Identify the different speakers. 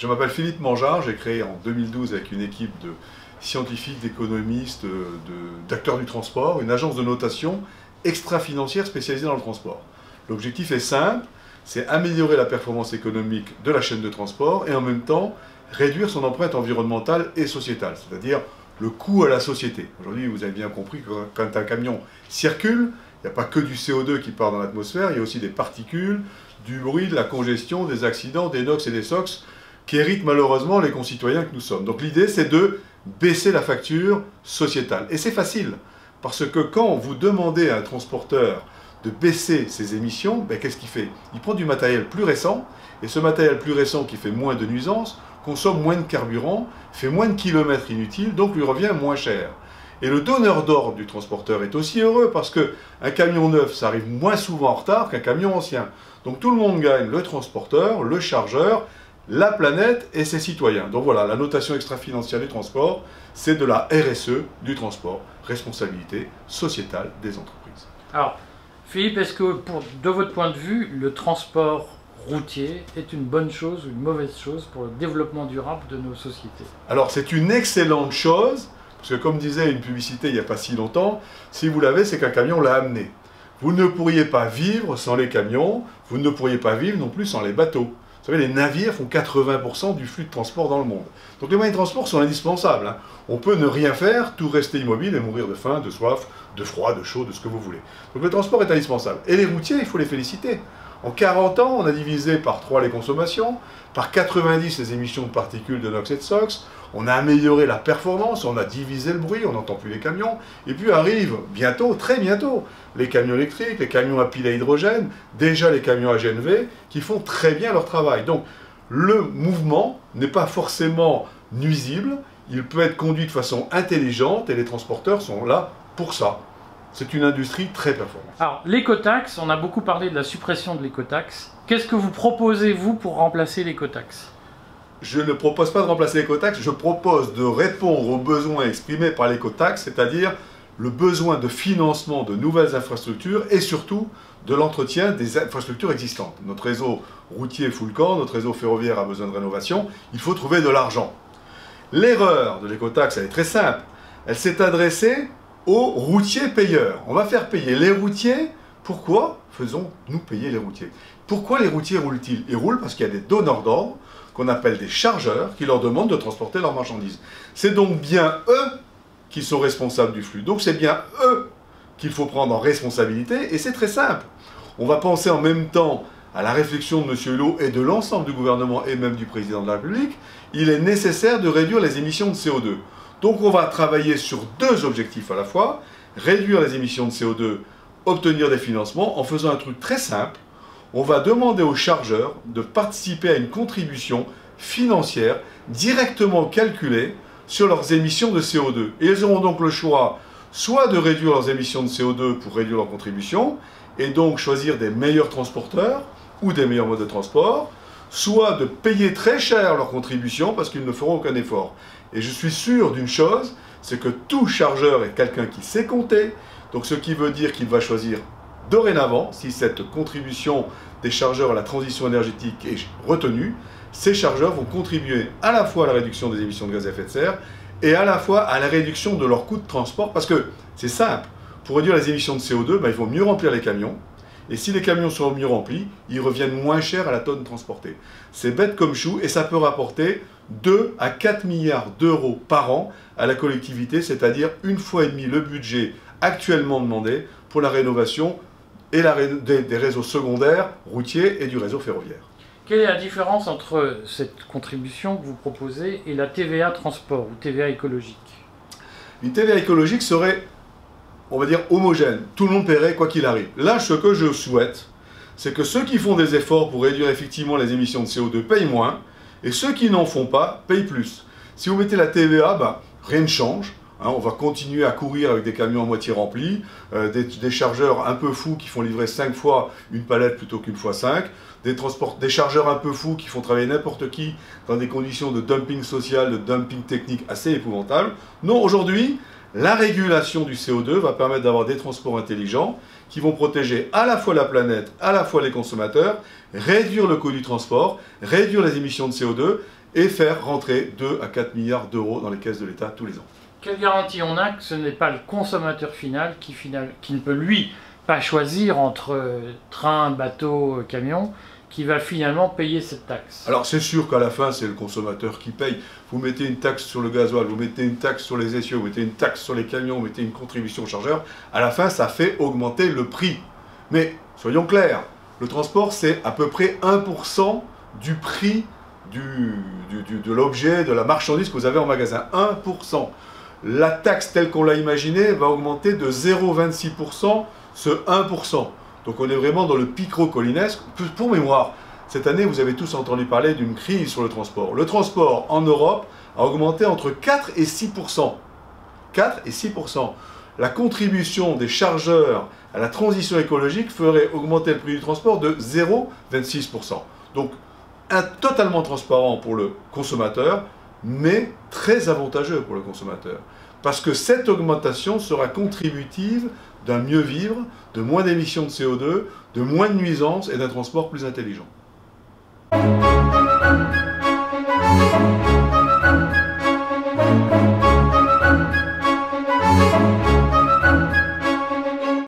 Speaker 1: Je m'appelle Philippe Mangeard, j'ai créé en 2012 avec une équipe de scientifiques, d'économistes, d'acteurs du transport, une agence de notation extra-financière spécialisée dans le transport. L'objectif est simple, c'est améliorer la performance économique de la chaîne de transport et en même temps réduire son empreinte environnementale et sociétale, c'est-à-dire le coût à la société. Aujourd'hui, vous avez bien compris que quand un camion circule, il n'y a pas que du CO2 qui part dans l'atmosphère, il y a aussi des particules, du bruit, de la congestion, des accidents, des NOx et des SOx qui héritent malheureusement les concitoyens que nous sommes. Donc l'idée, c'est de baisser la facture sociétale. Et c'est facile, parce que quand vous demandez à un transporteur de baisser ses émissions, ben, qu'est-ce qu'il fait? Il prend du matériel plus récent, et ce matériel plus récent qui fait moins de nuisances, consomme moins de carburant, fait moins de kilomètres inutiles, donc lui revient moins cher. Et le donneur d'ordre du transporteur est aussi heureux, parce qu'un camion neuf, ça arrive moins souvent en retard qu'un camion ancien. Donc tout le monde gagne, le transporteur, le chargeur, la planète et ses citoyens. Donc voilà, la notation extra-financière du transport, c'est de la RSE du transport, responsabilité sociétale des entreprises.
Speaker 2: Alors, Philippe, est-ce que, de votre point de vue, le transport routier est une bonne chose ou une mauvaise chose pour le développement durable de nos sociétés?
Speaker 1: Alors, c'est une excellente chose, parce que comme disait une publicité il n'y a pas si longtemps, si vous l'avez, c'est qu'un camion l'a amené. Vous ne pourriez pas vivre sans les camions, vous ne pourriez pas vivre non plus sans les bateaux. Vous savez, les navires font 80% du flux de transport dans le monde. Donc les moyens de transport sont indispensables, hein. On peut ne rien faire, tout rester immobile et mourir de faim, de soif, de froid, de chaud, de ce que vous voulez. Donc le transport est indispensable. Et les routiers, il faut les féliciter. En 40 ans, on a divisé par 3 les consommations, par 90 les émissions de particules de NOx et de SOx, on a amélioré la performance, on a divisé le bruit, on n'entend plus les camions, et puis arrivent bientôt, très bientôt, les camions électriques, les camions à pile à hydrogène, déjà les camions à GNV, qui font très bien leur travail. Donc le mouvement n'est pas forcément nuisible, il peut être conduit de façon intelligente, et les transporteurs sont là pour ça. C'est une industrie très performante.
Speaker 2: Alors, l'écotaxe, on a beaucoup parlé de la suppression de l'écotaxe. Qu'est-ce que vous proposez, vous, pour remplacer l'écotaxe?
Speaker 1: Je ne propose pas de remplacer l'écotaxe, je propose de répondre aux besoins exprimés par l'écotaxe, c'est-à-dire le besoin de financement de nouvelles infrastructures et surtout de l'entretien des infrastructures existantes. Notre réseau routier fout le camp, notre réseau ferroviaire a besoin de rénovation, il faut trouver de l'argent. L'erreur de l'écotaxe, elle est très simple, elle s'est adressée aux routiers payeurs. On va faire payer les routiers. Pourquoi faisons-nous payer les routiers? Pourquoi les routiers roulent-ils? Ils roulent parce qu'il y a des donneurs d'ordre, qu'on appelle des chargeurs, qui leur demandent de transporter leurs marchandises. C'est donc bien eux qui sont responsables du flux. Donc c'est bien eux qu'il faut prendre en responsabilité, et c'est très simple. On va penser en même temps à la réflexion de M. Hulot et de l'ensemble du gouvernement et même du président de la République. Il est nécessaire de réduire les émissions de CO2. Donc on va travailler sur 2 objectifs à la fois, réduire les émissions de CO2, obtenir des financements, en faisant un truc très simple. On va demander aux chargeurs de participer à une contribution financière directement calculée sur leurs émissions de CO2. Et ils auront donc le choix soit de réduire leurs émissions de CO2 pour réduire leur contribution, et donc choisir des meilleurs transporteurs ou des meilleurs modes de transport, soit de payer très cher leur contribution parce qu'ils ne feront aucun effort. Et je suis sûr d'une chose, c'est que tout chargeur est quelqu'un qui sait compter, donc ce qui veut dire qu'il va choisir dorénavant, si cette contribution des chargeurs à la transition énergétique est retenue, ces chargeurs vont contribuer à la fois à la réduction des émissions de gaz à effet de serre et à la fois à la réduction de leur coût de transport, parce que c'est simple, pour réduire les émissions de CO2, ben, il faut mieux remplir les camions, et si les camions sont mieux remplis, ils reviennent moins cher à la tonne transportée. C'est bête comme chou, et ça peut rapporter 2 à 4 milliards d'euros par an à la collectivité, c'est-à-dire 1,5 fois le budget actuellement demandé pour la rénovation et des réseaux secondaires, routiers et du réseau ferroviaire.
Speaker 2: Quelle est la différence entre cette contribution que vous proposez et la TVA transport ou TVA écologique?
Speaker 1: Une TVA écologique serait, on va dire, homogène. Tout le monde paierait quoi qu'il arrive. Là, ce que je souhaite, c'est que ceux qui font des efforts pour réduire effectivement les émissions de CO2 payent moins, et ceux qui n'en font pas payent plus. Si vous mettez la TVA, ben, rien ne change. Hein, on va continuer à courir avec des camions à moitié remplis, des chargeurs un peu fous qui font livrer 5 fois une palette plutôt qu'une fois 5, des chargeurs un peu fous qui font travailler n'importe qui dans des conditions de dumping social, de dumping technique assez épouvantables. Non, aujourd'hui, La régulation du CO2 va permettre d'avoir des transports intelligents qui vont protéger à la fois la planète, à la fois les consommateurs, réduire le coût du transport, réduire les émissions de CO2 et faire rentrer 2 à 4 milliards d'euros dans les caisses de l'État tous les ans.
Speaker 2: Quelle garantie on a que ce n'est pas le consommateur final qui ne peut lui pas choisir entre train, bateau, camion, qui va finalement payer cette taxe?
Speaker 1: Alors c'est sûr qu'à la fin c'est le consommateur qui paye. Vous mettez une taxe sur le gasoil, vous mettez une taxe sur les essieux, vous mettez une taxe sur les camions, vous mettez une contribution au chargeur, à la fin ça fait augmenter le prix. Mais soyons clairs, le transport c'est à peu près 1% du prix de l'objet, de la marchandise que vous avez en magasin. 1%. La taxe telle qu'on l'a imaginée va augmenter de 0,26% ce 1%. Donc on est vraiment dans le picro-colinesque. Pour mémoire, cette année, vous avez tous entendu parler d'une crise sur le transport. Le transport en Europe a augmenté entre 4 et 6%. 4 et 6%. La contribution des chargeurs à la transition écologique ferait augmenter le prix du transport de 0,26%. Donc, totalement transparent pour le consommateur, mais très avantageux pour le consommateur. Parce que cette augmentation sera contributive d'un mieux vivre, de moins d'émissions de CO2, de moins de nuisances et d'un transport plus intelligent.